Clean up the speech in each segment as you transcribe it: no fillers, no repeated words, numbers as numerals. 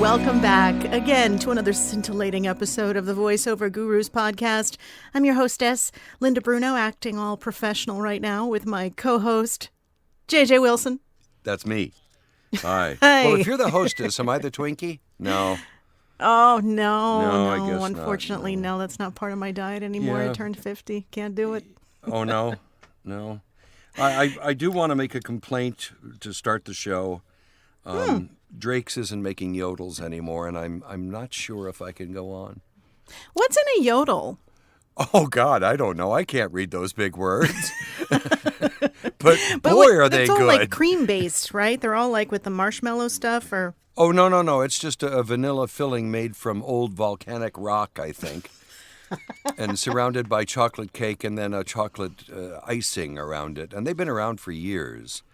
welcome back again to another scintillating episode of the Voiceover Gurus podcast. I'm your hostess, Linda Bruno, acting all professional right now with my co-host, JJ Wilson. That's me. Hi. Hi. Well, if you're the hostess, am I the Twinkie? No. Oh, no. I guess not, unfortunately, no, that's not part of my diet anymore. Yeah. I turned 50. Can't do it. Oh, no. No. I do want to make a complaint to start the show. Drake's isn't making yodels anymore, and I'm not sure if I can go on. What's in a yodel? Oh, God, I don't know. I can't read those big words. but boy, are they it's all good. like cream-based, right? They're all like with the marshmallow stuff, or... Oh, no. It's just a vanilla filling made from old volcanic rock, I think. And surrounded by chocolate cake and then a chocolate icing around it. And they've been around for years.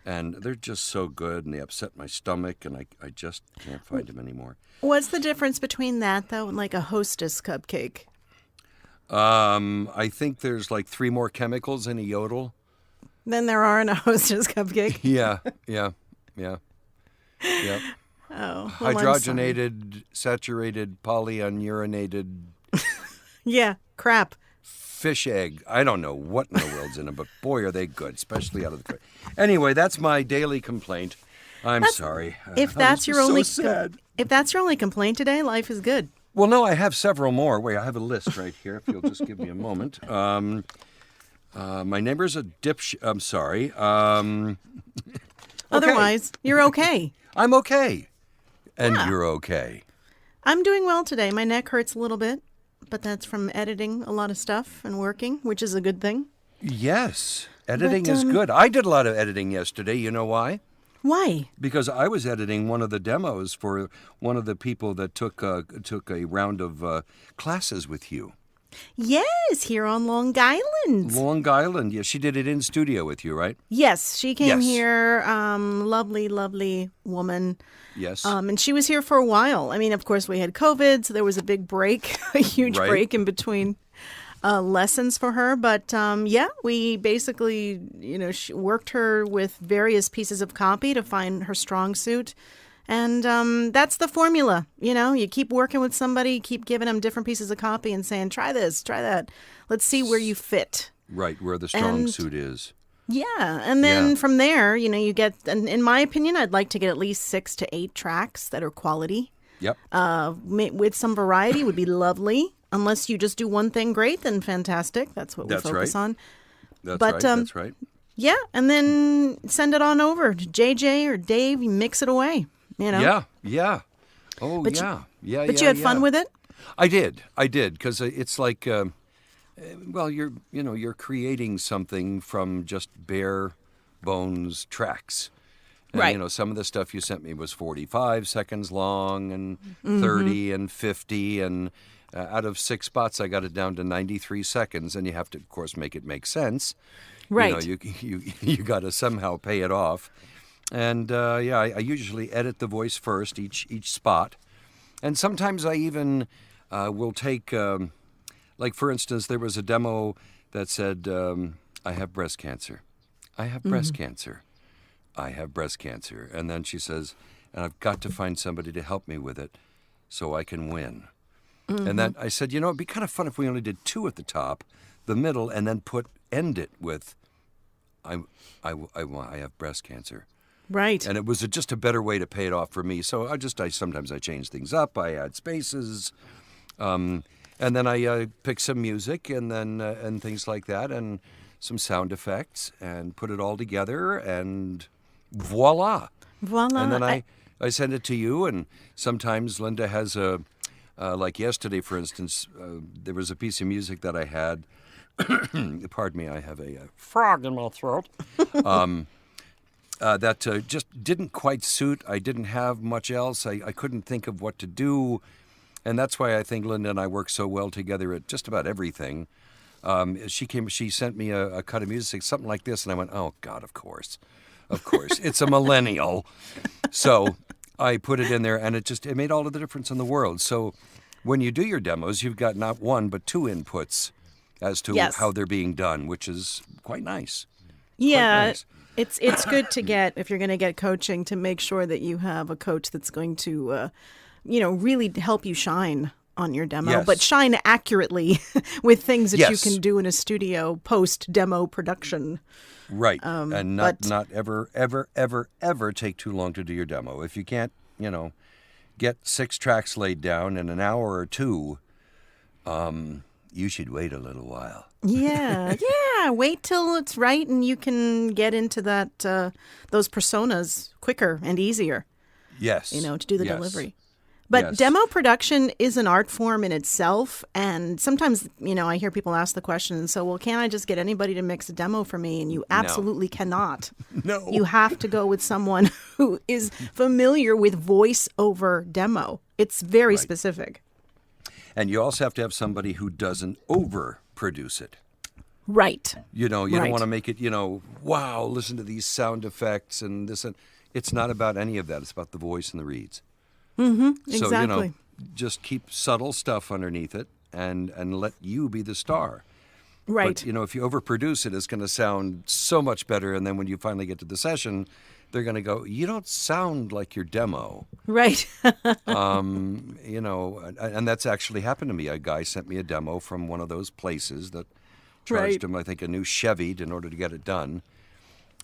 And they're just so good, and they upset my stomach, and I just can't find them anymore. What's the difference between that, though, and like a Hostess cupcake? I think there's like 3 more chemicals in a yodel. Than there are in a Hostess cupcake? Yeah. Oh, well, Hydrogenated, saturated, polyunurinated... Yeah, crap. Fish egg. I don't know what in the world's in them, but boy, are they good, especially out of the crate. Anyway, that's my daily complaint. I'm sorry. If that's your only sad. if that's your only complaint today, life is good. Well, no, I have several more. Wait, I have a list right here. If you'll just give me a moment. My neighbor's a dipshit. I'm sorry. Okay. Otherwise, you're okay. I'm okay, and you're okay. I'm doing well today. My neck hurts a little bit, but that's from editing a lot of stuff and working, which is a good thing. Yes, editing is good. I did a lot of editing yesterday. You know why? Why? Because I was editing one of the demos for one of the people that took a round of classes with you. Yes, here on Long Island. Long Island, yes. She did it in studio with you, right? Yes, she came Yes. here. Lovely, lovely woman. Yes. And she was here for a while. I mean, of course, we had COVID, so there was a big break, a huge Right. break in between lessons for her. But yeah, we basically, she worked her with various pieces of copy to find her strong suit. And that's the formula. You keep working with somebody, keep giving them different pieces of copy and saying, try this, try that. Let's see where you fit. Right, where the strong suit is. Yeah. And then from there, you get, and in my opinion, I'd like to get at least 6 to 8 tracks that are quality. Yep. With some variety would be lovely. Unless you just do one thing great, then fantastic. That's what we focus on. That's right. Yeah. And then send it on over to JJ or Dave. You mix it away. Yeah. Oh, But yeah. But you had fun with it? I did, because it's like, you're creating something from just bare bones tracks. And, Right. Some of the stuff you sent me was 45 seconds long and 30 and 50, and out of 6 spots, I got it down to 93 seconds, and you have to, of course, make it make sense. Right. You got to somehow pay it off. And I usually edit the voice first, each spot, and sometimes I even will take, like for instance, there was a demo that said, "I have breast cancer, I have breast cancer, I have breast cancer," and then she says, "And I've got to find somebody to help me with it, so I can win." And then I said, it'd be kind of fun if we only did 2 at the top, the middle, and then end it with, I have breast cancer." Right. And it was just a better way to pay it off for me. So sometimes I change things up. I add spaces, and then I pick some music and things like that, and some sound effects, and put it all together, and voila. Voila. And then I send it to you, and sometimes Linda has like yesterday, for instance, there was a piece of music that I had. Pardon me, I have a frog in my throat. That just didn't quite suit. I didn't have much else. I couldn't think of what to do. And that's why I think Linda and I work so well together at just about everything. She sent me a cut of music, something like this, and I went, oh, God, of course. It's a millennial. So I put it in there, and it made all of the difference in the world. So when you do your demos, you've got not 1, but 2 inputs as to how they're being done, which is quite nice. Yeah. Quite nice. It's good to get, if you're going to get coaching, to make sure that you have a coach that's going to, really help you shine on your demo, Yes. but shine accurately with things that you Yes. can do in a studio post demo production. Right. And but- not ever, ever, ever, ever take too long to do your demo. If you can't, get 6 tracks laid down in an hour or 2, you should wait a little while. Yeah, yeah. Wait till it's right, and you can get into that those personas quicker and easier. Yes. To do the Yes. delivery. But Yes. demo production is an art form in itself. And sometimes, I hear people ask the question, so, well, can't I just get anybody to mix a demo for me? And you absolutely cannot. No. You have to go with someone who is familiar with voice-over demo. It's very specific. And you also have to have somebody who doesn't overproduce it. Right. You don't Right. want to make it, wow, listen to these sound effects and this. And it's not about any of that. It's about the voice and the reeds. So, Exactly. just keep subtle stuff underneath it and let you be the star. Right. But, if you overproduce it, it's going to sound so much better. And then when you finally get to the session, they're going to go, you don't sound like your demo. Right. And that's actually happened to me. A guy sent me a demo from one of those places that charged him, I think, a new Chevy in order to get it done.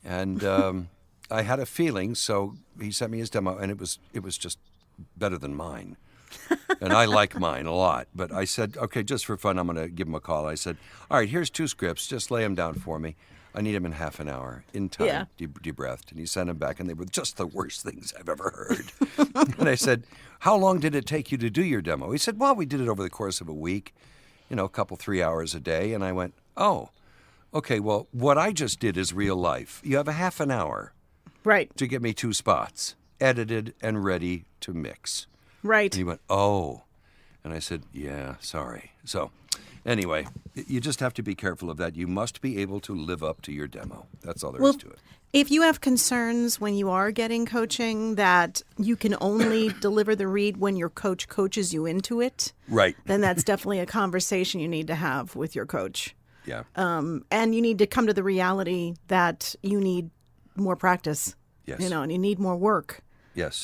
And I had a feeling, so he sent me his demo, and it was just better than mine. And I like mine a lot. But I said, okay, just for fun, I'm going to give him a call. I said, all right, here's 2 scripts. Just lay them down for me. I need them in half an hour, in time, Yeah. debreathed. And he sent them back, and they were just the worst things I've ever heard. And I said, how long did it take you to do your demo? He said, well, we did it over the course of a week, a couple, 3 hours a day. And I went, oh, okay, well, what I just did is real life. You have a half an hour Right. to get me 2 spots, edited and ready to mix. Right. And he went, oh. And I said, yeah, sorry. So anyway, you just have to be careful of that. You must be able to live up to your demo. That's all there is to it. If you have concerns when you are getting coaching that you can only deliver the read when your coach coaches you into it, Right. then that's definitely a conversation you need to have with your coach. Yeah. And you need to come to the reality that you need more practice, Yes. and you need more work. Yes.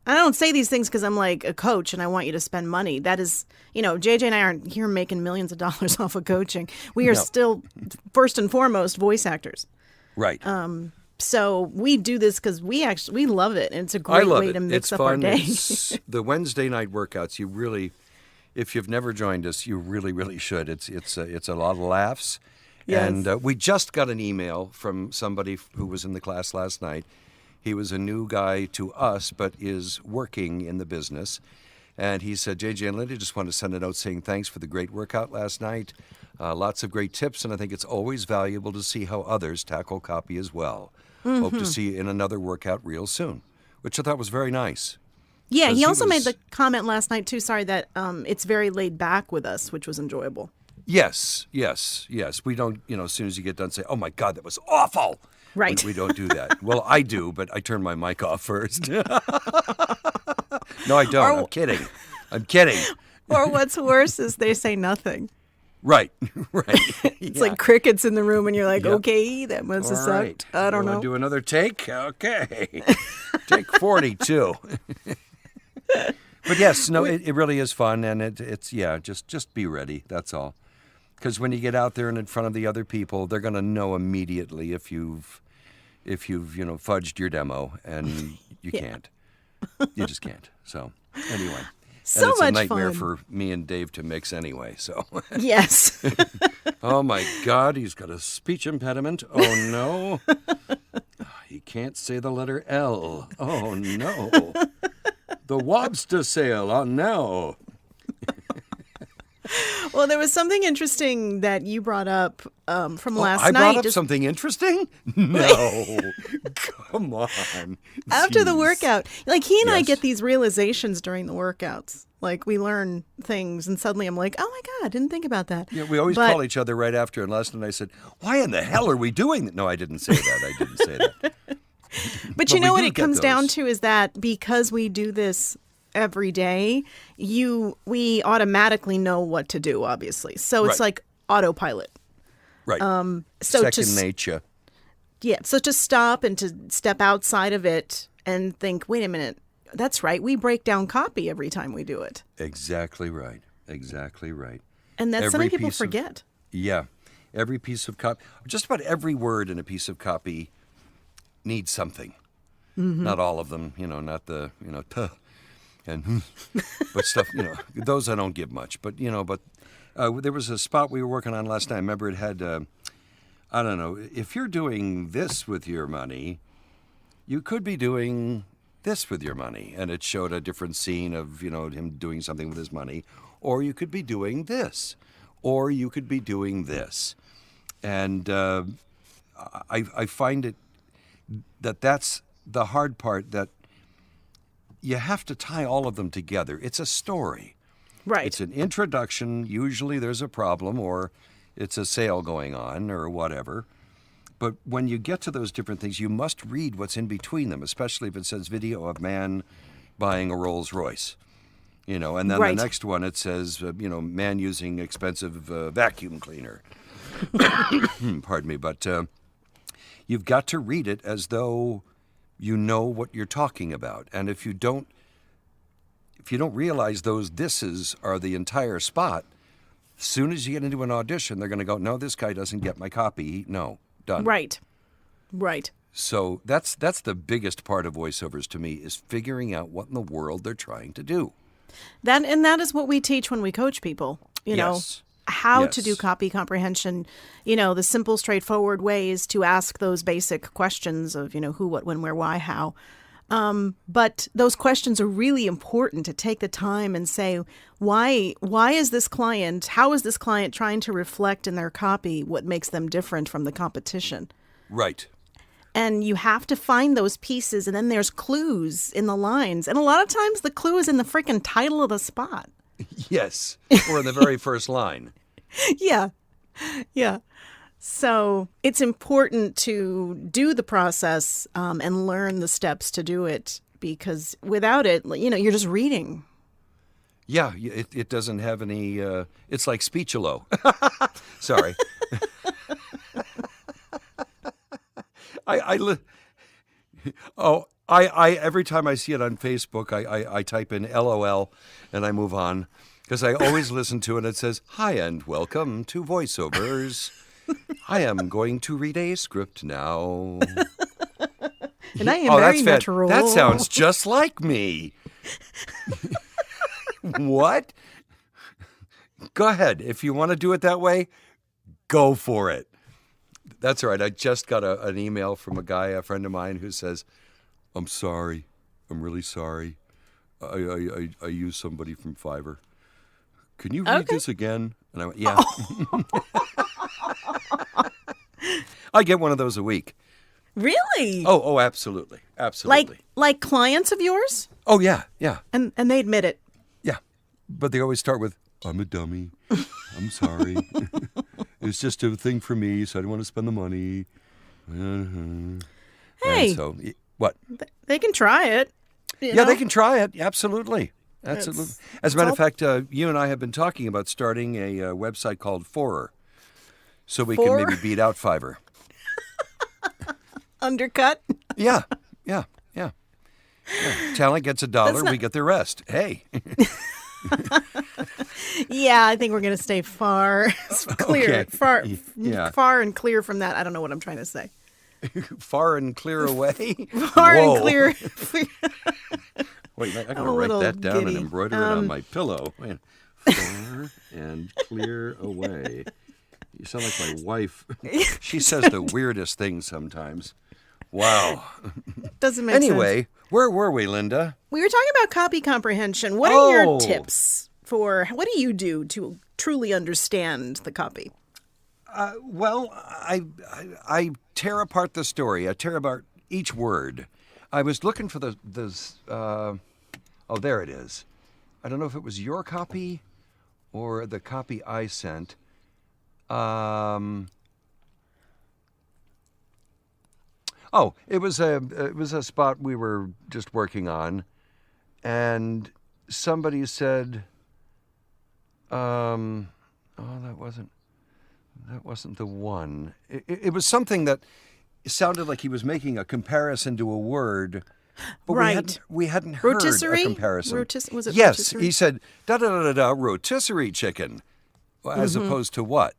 I don't say these things because I'm like a coach and I want you to spend money. That is, JJ and I aren't here making millions of dollars off of coaching. We are No. still, first and foremost, voice actors. Right. So we do this because we love it, and it's a I great love way it. to mix It's up fun. our day. It's the Wednesday night workouts. You really, if you've never joined us, you really, really should. It's a lot of laughs. Yes. And we just got an email from somebody who was in the class last night. He was a new guy to us, but is working in the business. And he said, JJ and Linda, just want to send a note saying thanks for the great workout last night. Lots of great tips, and I think it's always valuable to see how others tackle copy as well. Hope to see you in another workout real soon, which I thought was very nice. Yeah, 'Cause he he also made was- the comment last night, too, sorry, that it's very laid back with us, which was enjoyable. Yes. We don't, as soon as you get done, say, oh, my God, that was awful. Right. We don't do that. Well, I do, but I turn my mic off first. No, I don't. I'm kidding. Or what's worse is they say nothing. Right. It's like crickets in the room, and you're like, Yep. okay, that must have All sucked. right. I don't You wanna know. do another take? Okay. Take 42. But yes, no, it really is fun, and it's just be ready. That's all. Because when you get out there and in front of the other people, they're going to know immediately if you've fudged your demo, and you can't. You just can't. So anyway. So and it's much a nightmare fun. for me and Dave to mix anyway. So, Yes. oh my God, he's got a speech impediment. Oh no, he can't say the letter L. Oh no, the lobster sale. Oh no. Well, there was something interesting that you brought up from last I night. brought up something interesting? No, come on. After the Jeez. workout, like he and I Yes. get these realizations during the workouts. Like we learn things, and suddenly I'm like, "Oh my God, I didn't think about that." Yeah, we always But- call each other right after. And last night I said, "Why in the hell are we doing that?" No, I didn't say that. I didn't say that. But you we know what do it get comes down those. to is that because we do this every day, we automatically know what to do. Obviously, so it's Right. like autopilot. Right. So Second nature. Yeah, so to stop and to step outside of it and think, wait a minute, that's right. We break down copy every time we do it. Exactly right. Exactly right. And that's something people piece forget. Yeah. Every piece of copy, just about every word in a piece of copy needs something. Not all of them, not the, tuh and but stuff, those I don't give much. But, there was a spot we were working on last night. I remember it had, I don't know, if you're doing this with your money, you could be doing this with your money. And it showed a different scene of, him doing something with his money. Or you could be doing this. Or you could be doing this. And I find that's the hard part, that you have to tie all of them together. It's a story. Right. It's an introduction. Usually there's a problem, or it's a sale going on, or whatever. But when you get to those different things, you must read what's in between them, especially if it says video of man buying a Rolls Royce. And then Right. the next one, it says, man using expensive vacuum cleaner. Pardon me. But you've got to read it as though you know what you're talking about. And if you don't realize those thises are the entire spot, as soon as you get into an audition, they're going to go, no, this guy doesn't get my copy. No, done. Right. Right. So that's the biggest part of voiceovers to me, is figuring out what in the world they're trying to do. That is what we teach when we coach people, Yes. how to Yes. do copy comprehension, the simple, straightforward ways to ask those basic questions of, who, what, when, where, why, how. But those questions are really important, to take the time and say, why is this client, how is this client trying to reflect in their copy what makes them different from the competition? Right. And you have to find those pieces, and then there's clues in the lines. And a lot of times the clue is in the freaking title of the spot. Yes. Or in the very first line. Yeah. Yeah. So it's important to do the process and learn the steps to do it, because without it, you're just reading. Yeah, it doesn't have any, it's like Speechelo. Sorry. I every time I see it on Facebook, I type in LOL and I move on, because I always listen to it. It says, "Hi and welcome to Voiceovers. I am going to read a script now." And I am very that's natural. That sounds just like me. What? Go ahead. If you want to do it that way, go for it. That's all right. I just got an email from a friend of mine, who says, "I'm sorry. I'm really sorry. I used somebody from Fiverr. Can you read this again?" And I went, "Yeah." I get one of those a week. Really? Oh, absolutely. Absolutely. Like clients of yours? Oh, yeah, yeah. And they admit it. Yeah. But they always start with, "I'm a dummy. I'm sorry. It's just a thing for me, so I didn't want to spend the money." Hey. And so, what? They can try it. Yeah, they can try it. Absolutely. Absolutely. As a matter of fact, you and I have been talking about starting a website called Forer, so we can maybe beat out Fiverr. Undercut? Yeah. Talent gets $1, we get the rest. Hey. Yeah, I think we're going to stay far clear, Okay. far and clear from that. I don't know what I'm trying to say. Far and clear away? Far Whoa. and clear. Wait, I I'm gotta a write little that down and giddy. embroider it on my pillow. Wait. Far and clear away. You sound like my wife. She says the weirdest things sometimes. Wow. Doesn't make sense. Anyway, where were we, Linda? We were talking about copy comprehension. What are your Oh. tips for, what do you do to truly understand the copy? Well, I tear apart the story. I tear apart each word. I was looking for oh, there it is. I don't know if it was your copy or the copy I sent. Oh, it was a spot we were just working on, and somebody said, "Oh, that wasn't the one." It was something that sounded like he was making a comparison to a word, but Right. we hadn't heard Rotisserie? a comparison. Was it Yes, rotisserie? he said da da da da da rotisserie chicken, as opposed to what?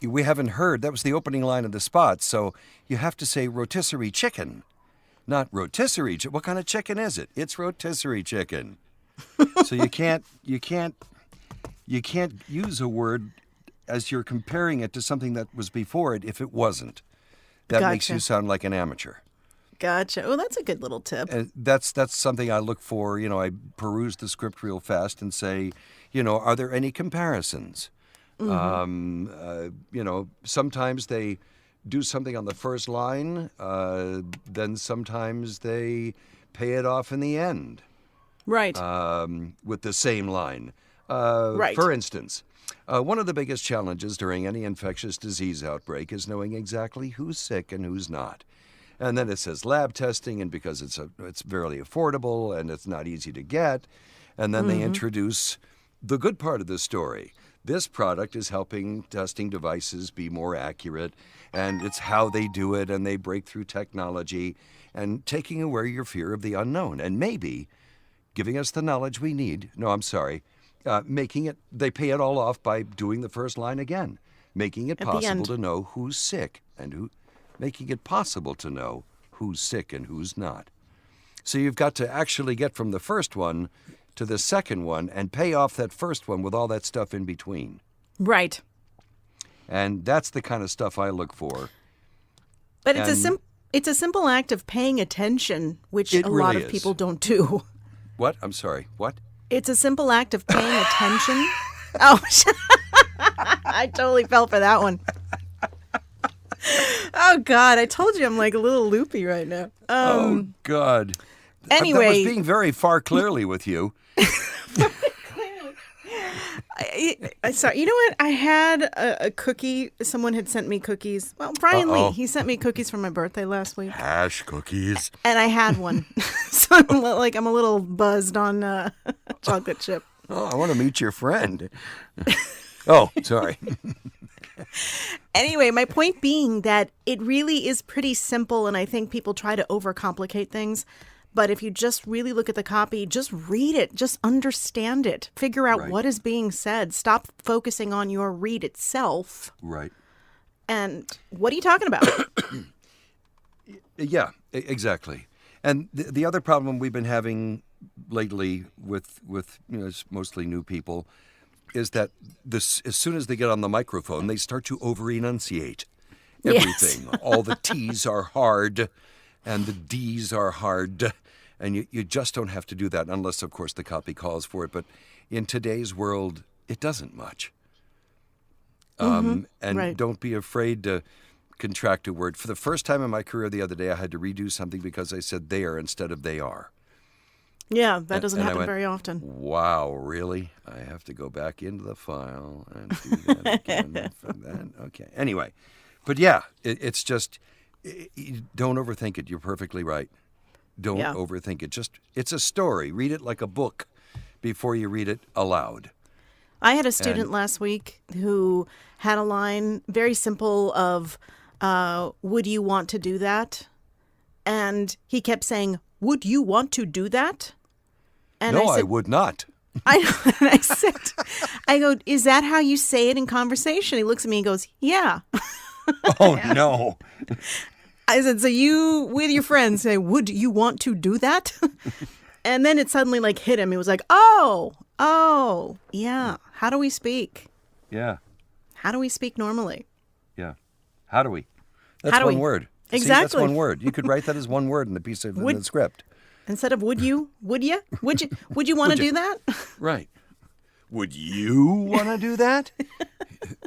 We haven't heard. That was the opening line of the spot, so you have to say rotisserie chicken, not rotisserie. What kind of chicken is it? It's rotisserie chicken. So you can't use a word as you're comparing it to something that was before it if it wasn't. That makes Gotcha. you sound like an amateur. Gotcha. Oh, that's a good little tip. And that's something I look for. I peruse the script real fast and say, are there any comparisons? Sometimes they do something on the first line, then sometimes they pay it off in the end. Right. With the same line. Right. For instance, one of the biggest challenges during any infectious disease outbreak is knowing exactly who's sick and who's not. And then it says lab testing, and because it's fairly affordable and it's not easy to get, and then they introduce the good part of the story. This product is helping testing devices be more accurate, and it's how they do it, and they break through technology and taking away your fear of the unknown, and maybe giving us the knowledge we need. No, I'm sorry. They pay it all off by doing the first line again, making it At the possible end. to know who's sick and making it possible to know who's sick and who's not. So you've got to actually get from the first one to the second one and pay off that first one with all that stuff in between. Right. And that's the kind of stuff I look for. But it's a simple act of paying attention, which It a lot really of is. people don't do. What? I'm sorry. What? It's a simple act of paying attention. Oh, I totally fell for that one. Oh, God. I told you I'm like a little loopy right now. Oh, God. Anyway. That was being very far clearly with you. Sorry. You know what? I had a cookie. Someone had sent me cookies. Well, Brian Lee, he sent me cookies for my birthday last week. Hash cookies. And I had one. So I'm a little buzzed on chocolate chip. Oh, I want to meet your friend. Oh, sorry. Anyway, my point being that it really is pretty simple, and I think people try to overcomplicate things. But if you just really look at the copy, just read it, just understand it, figure out Right. what is being said, stop focusing on your read itself. Right. And what are you talking about? Yeah, exactly. And the other problem we've been having lately with it's mostly new people is that as soon as they get on the microphone, they start to over-enunciate everything. All the T's are hard and the D's are hard. And you just don't have to do that unless, of course, the copy calls for it. But in today's world, it doesn't much. And right. don't be afraid to contract a word. For the first time in my career the other day, I had to redo something because I said they are instead of they are. Yeah, that doesn't And I happen went, very often. Wow, really? I have to go back into the file and do that again for that. Okay. Anyway, but yeah, it's just, don't overthink it. You're perfectly right. Don't overthink it. It's a story. Read it like a book before you read it aloud. I had a student last week who had a line very simple of, would you want to do that? And he kept saying, would you want to do that? And No, I said, I would not. and I said, I go, is that how you say it in conversation? He looks at me and goes, yeah. Oh, no. I said, so you, with your friends, say, would you want to do that? And then it suddenly like hit him. He was like, oh, yeah. How do we speak? Yeah. How do we speak normally? Yeah. How do we? That's How do one we? word. Exactly. See, that's one word. You could write that as one word in the piece of in the script. Instead of would you? Would you want to do that? Right. Would you want to do that?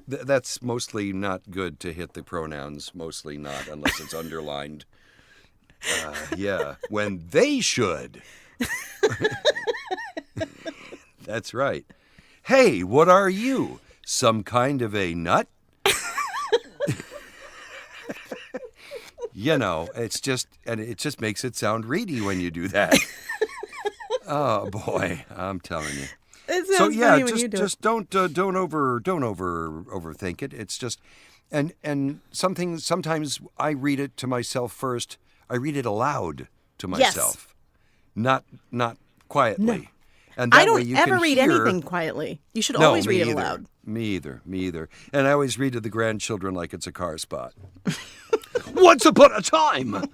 That's mostly not good to hit the pronouns. Mostly not, unless it's underlined. Yeah. When they should. That's right. Hey, what are you? Some kind of a nut? It just makes it sound reedy when you do that. Oh boy, I'm telling you. It sounds funny when you do just don't overthink it. It's just And sometimes I read it to myself first. I read it aloud to myself, not quietly. No. And that I way don't you ever can read hear... anything quietly. You should No, always me read it either. aloud. Me either. And I always read to the grandchildren like it's a car spot. Once upon a time!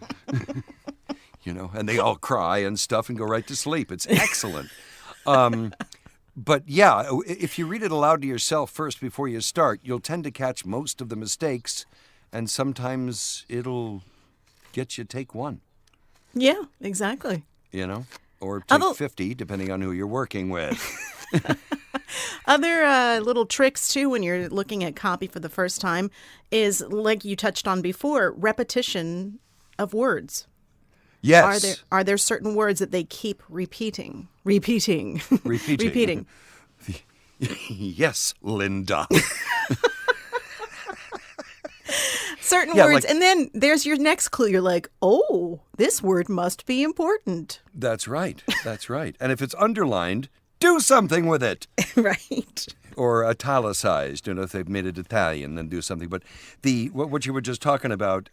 And they all cry and stuff and go right to sleep. It's excellent. But yeah, if you read it aloud to yourself first before you start, you'll tend to catch most of the mistakes, and sometimes it'll get you take one. Yeah, exactly. Or take 50, depending on who you're working with. Other little tricks, too, when you're looking at copy for the first time is, like you touched on before, repetition of words. Yes. Are there certain words that they keep repeating? Repeating. Yes, Linda. Certain words. And then there's your next clue. You're like, oh, this word must be important. That's right. And if it's underlined, do something with it. Right. Or italicized, if they've made it Italian, then do something. But what you were just talking about,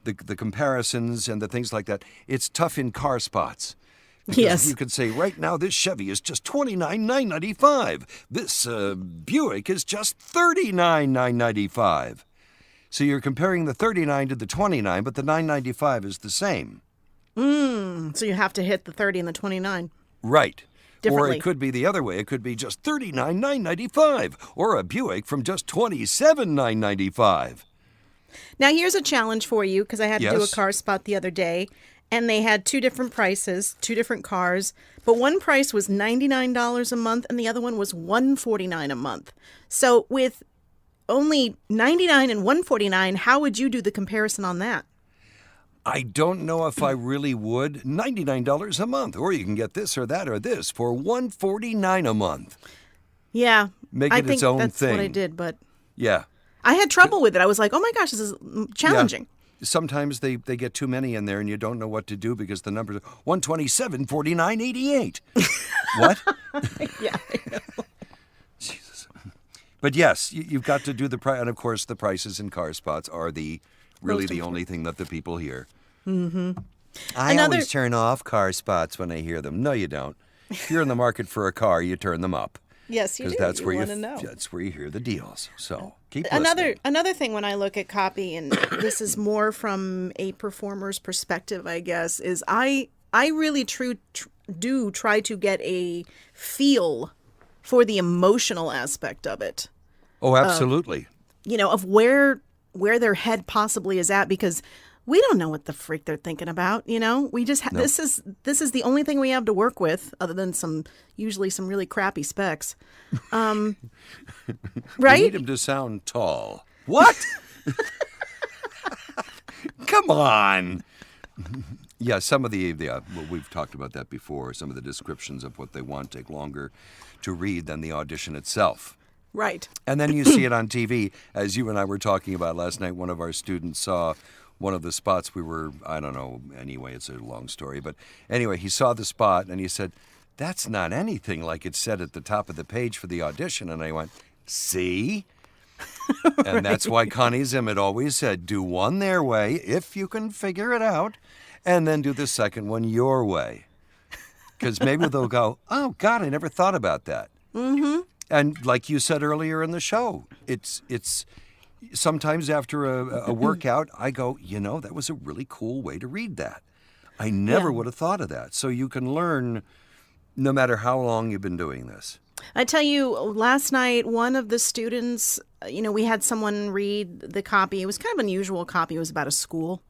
the comparisons and the things like that, it's tough in car spots. Because yes. You could say, right now, this Chevy is just $29,995. This Buick is just $39,995. So you're comparing the 39 to the 29, but the 995 is the same. So you have to hit the 30 and the 29. Right. Differently. Or it could be the other way. It could be just $39,995, or a Buick from just $27,995. Now, here's a challenge for you, because I had to do a Yes. car spot the other day, and they had two different prices, two different cars, but one price was $99 a month, and the other one was $149 a month. So with only $99 and $149, how would you do the comparison on that? I don't know if I really would. $99 a month, or you can get this or that or this for $149 a month. Yeah. Make I it think its own that's thing. what I did, but Yeah. I had trouble with it. I was like, oh my gosh, this is challenging. Yeah. Sometimes they get too many in there and you don't know what to do because the numbers are 127, 49, 88. What? Yeah, I know. Jesus. But yes, you've got to do the price. And of course, the prices in car spots are the only thing that the people hear. Mm-hmm. I always turn off car spots when I hear them. No, you don't. If you're in the market for a car, you turn them up. Yes, you do. Because that's where want to know. That's where you hear the deals. So keep listening. Another thing when I look at copy, and this is more from a performer's perspective, I guess, is I really do try to get a feel for the emotional aspect of it. Oh, absolutely. Of where their head possibly is at, because we don't know what the freak they're thinking about. We just this is the only thing we have to work with, other than usually some really crappy specs. Right? We need him to sound tall. What? Come on. Yeah, some of well, we've talked about that before. Some of the descriptions of what they want take longer to read than the audition itself. Right. And then you see it on TV, as you and I were talking about last night. One of our students saw one of the spots I don't know, anyway, it's a long story. But anyway, he saw the spot and he said, that's not anything like it said at the top of the page for the audition. And I went, see? And that's why Connie Zimmett always said, do one their way, if you can figure it out, and then do the second one your way. Because maybe they'll go, oh, God, I never thought about that. Mm-hmm. And like you said earlier in the show, it's sometimes after a workout, I go, that was a really cool way to read that. I never would have thought of that. So you can learn no matter how long you've been doing this. I tell you, last night, one of the students, we had someone read the copy. It was kind of an unusual copy. It was about a school.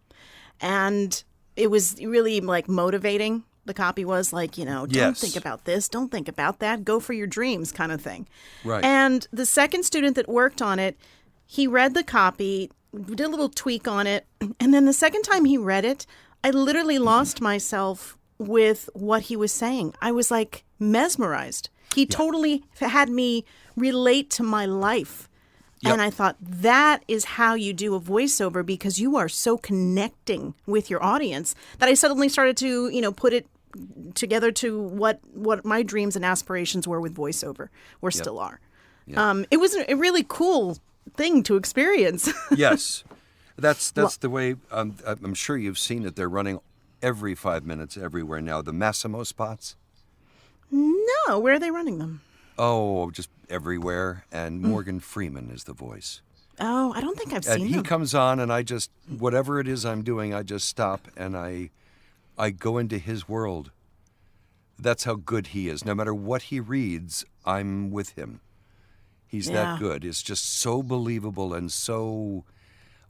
And it was really motivating. The copy was don't think about this, don't think about that, go for your dreams kind of thing. Right. And the second student that worked on it, he read the copy, did a little tweak on it, and then the second time he read it, I literally lost myself with what he was saying. I was mesmerized. He totally had me relate to my life. Yep. And I thought, that is how you do a voiceover, because you are so connecting with your audience, that I suddenly started to, put it together to what my dreams and aspirations were with voiceover, or still are. Yep. It was a really cool thing to experience. Yes. That's the way, I'm sure you've seen it. They're running every 5 minutes everywhere now. The Massimo spots. No, where are they running them? Oh, just everywhere. And Morgan Freeman is the voice. Oh, I don't think I've And seen he them. comes on, and I just, whatever it is I'm doing, I just stop and I go into his world. That's how good he is. No matter what he reads, I'm with him. He's that good. It's just so believable and so,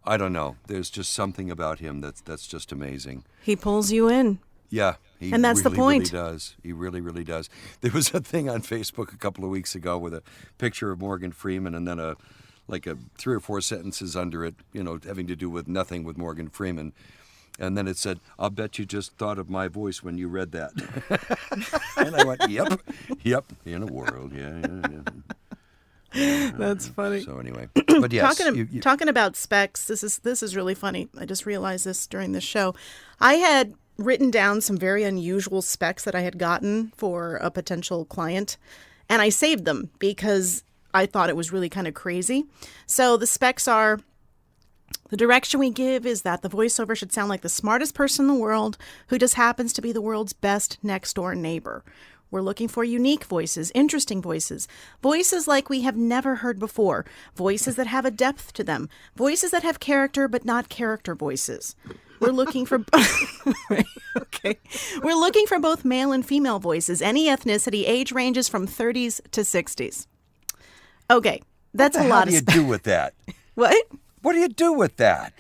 I don't know. There's just something about him that's just amazing. He pulls you in. Yeah, he And that's the really, point. really does. He really, really does. There was a thing on Facebook a couple of weeks ago with a picture of Morgan Freeman and then a 3 or 4 sentences under it, having to do with nothing with Morgan Freeman. And then it said, "I'll bet you just thought of my voice when you read that." And I went, yep, in a world, yeah. That's funny. So anyway, but yes. Talking about specs, this is really funny. I just realized this during this show. I had written down some very unusual specs that I had gotten for a potential client, and I saved them because I thought it was really kind of crazy. So the specs are: the direction we give is that the voiceover should sound like the smartest person in the world who just happens to be the world's best next-door neighbor. We're looking for unique voices, interesting voices, voices like we have never heard before, voices that have a depth to them, voices that have character but not character voices. We're looking for okay. We're looking for both male and female voices, any ethnicity, age ranges from 30s to 60s. Okay, that's a lot of What do you do with that? What? What do you do with that?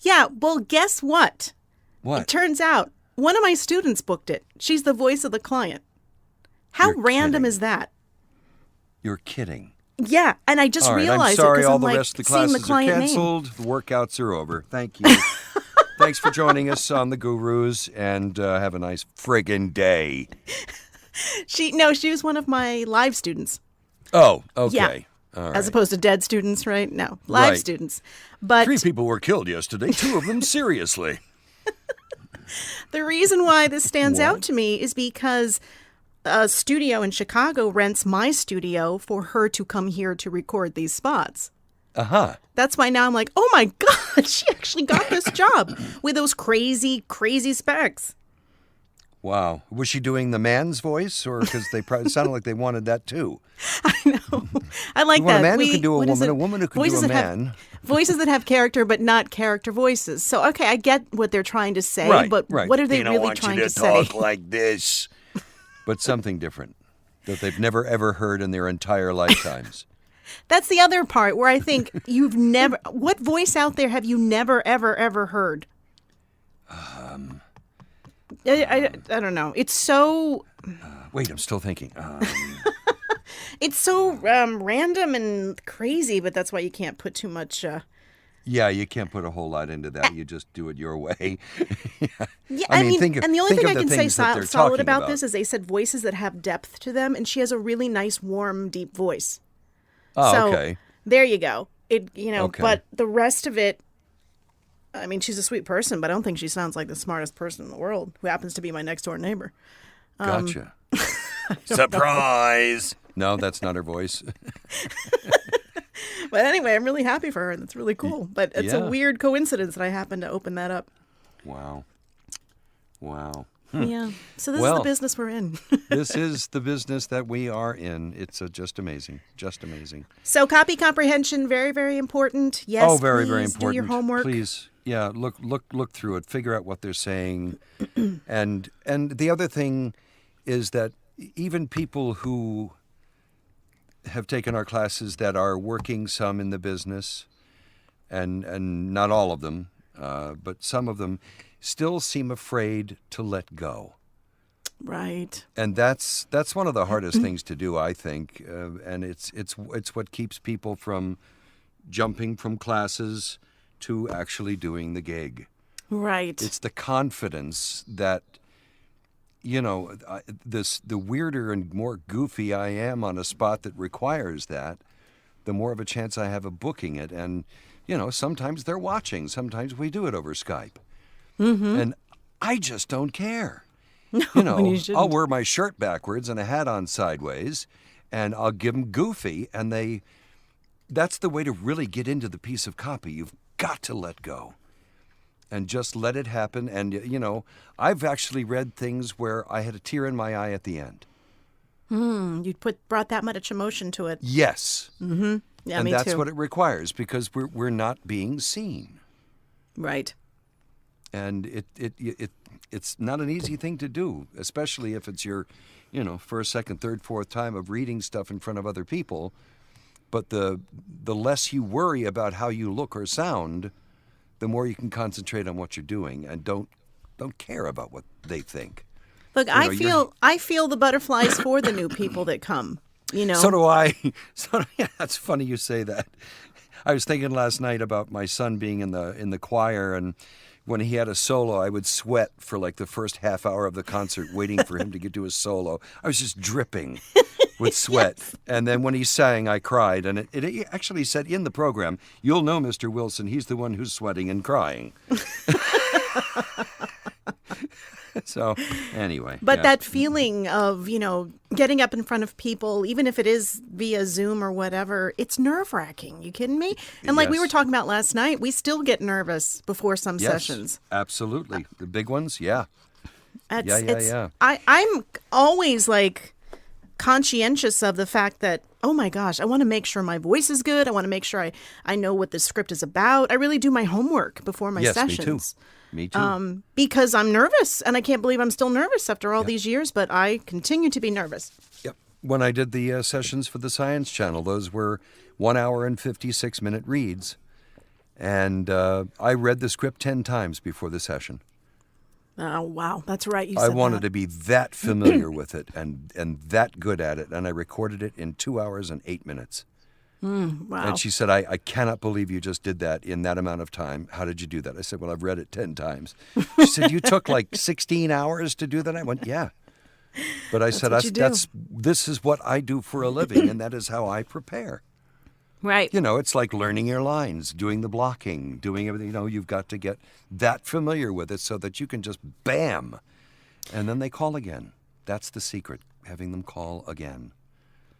Yeah, well, guess what? What? It turns out one of my students booked it. She's the voice of the client. How You're random kidding. is that? You're kidding. Yeah, and I just All right, realized I'm sorry, it because all I'm the like rest of the seeing the classes are client name. canceled. The workouts are over. Thank you. Thanks for joining us on the Gurus, and have a nice friggin' day. She was one of my live students. Oh, okay. Yeah. All right. As opposed to dead students, right? No, live Right. students. But 3 people were killed yesterday, 2 of them seriously. the reason why this stands What? out to me is because a studio in Chicago rents my studio for her to come here to record these spots. Uh-huh. That's why now I'm like, oh my God, she actually got this job with those crazy, crazy specs. Wow. Was she doing the man's voice, or because they probably sounded like they wanted that too? I know. I like You want that. a man who can do a what is woman, it? a woman who can Voices do a that have- man. voices that have character but not character voices. So, okay, I get what they're trying to say, Right, but right. what are they They don't really want trying you to to say? talk like this. But something different that they've never ever heard in their entire lifetimes. That's the other part where I think you've never. What voice out there have you never, ever, ever heard? I don't know. It's so Wait, I'm still thinking. random and crazy, but that's why you can't put too much. Yeah, you can't put a whole lot into that. You just do it your way. Yeah, I mean, think of- and the only think thing I of the can say things that they're solid talking about about. this is they said voices that have depth to them, and she has a really nice, warm, deep voice. Oh, So, okay. there you go. Okay. But the rest of it, I mean, she's a sweet person, but I don't think she sounds like the smartest person in the world, who happens to be my next door neighbor. Gotcha. Surprise! No, that's not her voice. But anyway, I'm really happy for her, and it's really cool. But it's Yeah. a weird coincidence that I happened to open that up. Wow. Yeah. So this is Well. the business we're in. This is the business that we are in. It's just amazing. Just amazing. So copy comprehension, very, very important. Yes, Oh, very, very please important. do your homework. Please, yeah, look through it. Figure out what they're saying, and the other thing is that even people who have taken our classes that are working some in the business, and not all of them, but some of them, still seem afraid to let go. Right. And that's one of the hardest things to do, I think, and it's what keeps people from jumping from classes to actually doing the gig. Right. It's the confidence that, the weirder and more goofy I am on a spot that requires that, the more of a chance I have of booking it. And, sometimes they're watching. Sometimes we do it over Skype. Mm-hmm. And I just don't care. You shouldn't. I'll wear my shirt backwards and a hat on sideways, and I'll give them goofy, and they that's the way to really get into the piece of copy. You've got to let go and just let it happen. And, I've actually read things where I had a tear in my eye at the end. You brought that much emotion to it. Yes. Mm-hmm. Yeah, and me that's too. what it requires, because we're not being seen. Right. And it's not an easy thing to do, especially if it's your, first, second, third, fourth time of reading stuff in front of other people. But the less you worry about how you look or sound, the more you can concentrate on what you're doing and don't care about what they think. Look, I feel the butterflies for the new people that come. So do I. Yeah, that's funny you say that. I was thinking last night about my son being in the choir, and when he had a solo, I would sweat for like the first half hour of the concert waiting for him to get to his solo. I was just dripping with sweat. Yes. And then when he sang, I cried. And it actually said in the program, "You'll know Mr. Wilson, he's the one who's sweating and crying." So, anyway. But yeah. that feeling of, getting up in front of people, even if it is via Zoom or whatever, it's nerve-wracking. You kidding me? And like we Yes. were talking about last night, we still get nervous before some Yes, sessions. absolutely. The big ones, yeah. Yeah. I'm always like conscientious of the fact that, oh my gosh, I want to make sure my voice is good. I want to make sure I know what the script is about. I really do my homework before my sessions. Me too. Because I'm nervous, and I can't believe I'm still nervous after all these years, but I continue to be nervous. Yep. When I did the sessions for the Science Channel, those were 1 hour and 56-minute reads. And I read the script 10 times before the session. Oh, wow. That's right. You said I wanted that. to be that familiar with it and that good at it. And I recorded it in 2 hours and 8 minutes. Wow. And she said, I cannot believe you just did that in that amount of time. How did you do that? I said, well, I've read it 10 times. She said, you took like 16 hours to do that? I went, yeah. But I said, this is what I do for a living, and that is how I prepare. Right. It's like learning your lines, doing the blocking, doing everything. You've got to get that familiar with it so that you can just bam. And then they call again. That's the secret, having them call again.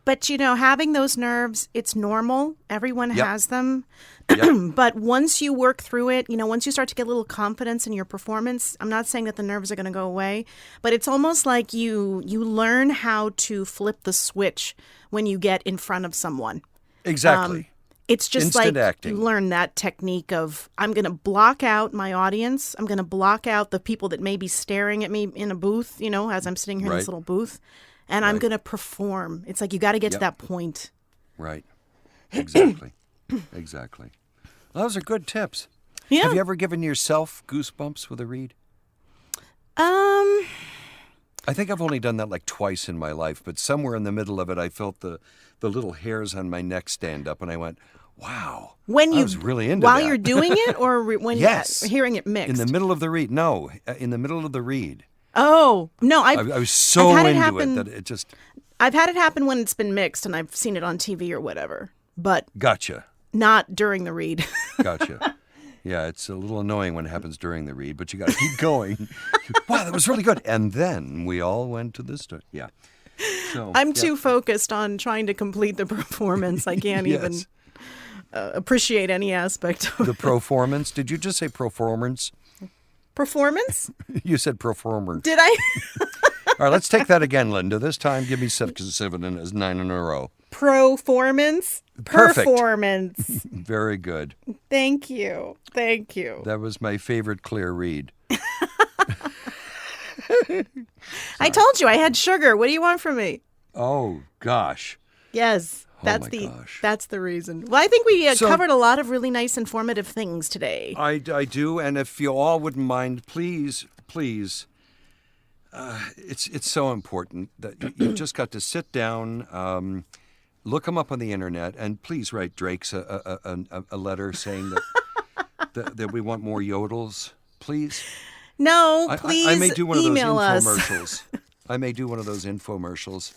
But, having those nerves, it's normal. Everyone has them. Yep. But once you work through it, once you start to get a little confidence in your performance, I'm not saying that the nerves are going to go away, but it's almost like you learn how to flip the switch when you get in front of someone. Exactly. It's just Instant like acting. you learn that technique of, I'm going to block out my audience. I'm going to block out the people that may be staring at me in a booth, as I'm sitting here in this Right. little booth. And I'm going to perform. It's like you got to get to that point. Right. Exactly. Exactly. Well, those are good tips. Yeah. Have you ever given yourself goosebumps with a read? Um, I think I've only done that like twice in my life, but somewhere in the middle of it, I felt the little hairs on my neck stand up, and I went, wow. when I you was really into while that. you're doing it, or when Yes. you're hearing it mixed. In the middle of the read. No, in the middle of the read. Oh no, I was so I've had into happen, it that it just... I've had it happen when it's been mixed, and I've seen it on TV or whatever, but Gotcha. not during the read. Gotcha. Yeah, it's a little annoying when it happens during the read, but you got to keep going. Wow, that was really good. And then we all went to this story. Yeah. So, I'm too focused on trying to complete the performance. I can't Yes. even appreciate any aspect of The performance. Did you just say performance? performance. You said performance. Did I? All right, let's take that again, Linda. This time, give me 7 and 9 in a row. Performance. Perfect. Performance. Very good. Thank you. Thank you. That was my favorite clear read. I told you I had sugar. What do you want from me? Oh, gosh. Yes. Oh my gosh. That's the reason. Well, I think we So- covered a lot of really nice informative things today. I do, and if you all wouldn't mind, please, it's so important that you've just got to sit down, look them up on the internet, and please write Drake's a letter saying that we want more yodels, please. No, please I may do one of those email us. infomercials. I may do one of those infomercials.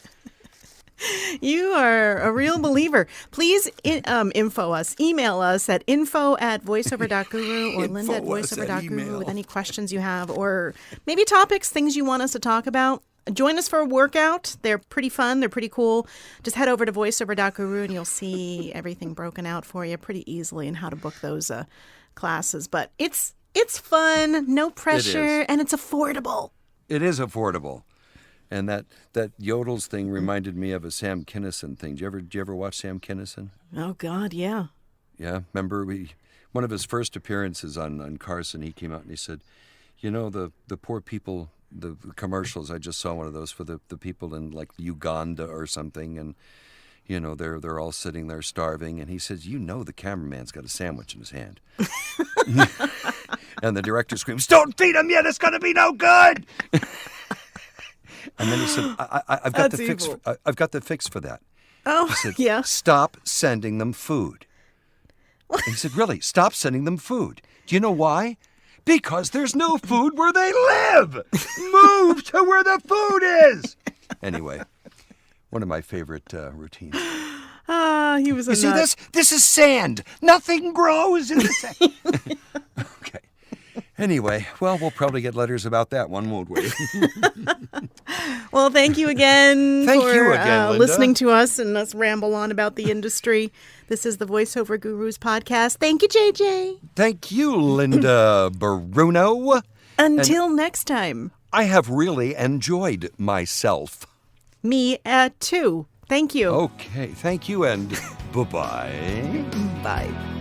You are a real believer. Please info us. Email us at info@voiceover.guru or Info us at linda@voiceover.guru email. with any questions you have, or maybe topics, things you want us to talk about. join us for a workout. They're pretty fun. They're pretty cool. Just head over to voiceover.guru and you'll see everything broken out for you pretty easily and how to book those classes. But it's fun, no pressure, and it's affordable. It is affordable. And that Yodels thing reminded me of a Sam Kinison thing. Did you ever watch Sam Kinison? Oh, God, yeah. Yeah, remember one of his first appearances on Carson, he came out and he said, you know, the poor people, the commercials, I just saw one of those for the people in like Uganda or something, and you know, they're all sitting there starving, and he says, you know, the cameraman's got a sandwich in his hand. And the director screams, don't feed him yet, it's going to be no good. And then he said, I've got the fix. I've got the fix for that. Oh, he said, yeah. Stop sending them food. And he said, really, stop sending them food. Do you know why? Because there's no food where they live. Move to where the food is. Anyway, one of my favorite routines. He was a You see nut. this? This is sand. Nothing grows in the sand. Okay. Anyway, well, we'll probably get letters about that one, won't we? Well, thank you again Thank for you again, Linda. listening to us and us ramble on about the industry. This is the Voiceover Gurus podcast. Thank you, JJ. Thank you, Linda Bruno. Until next time. I have really enjoyed myself. Me too. Thank you. Okay, thank you, and bye-bye. Bye.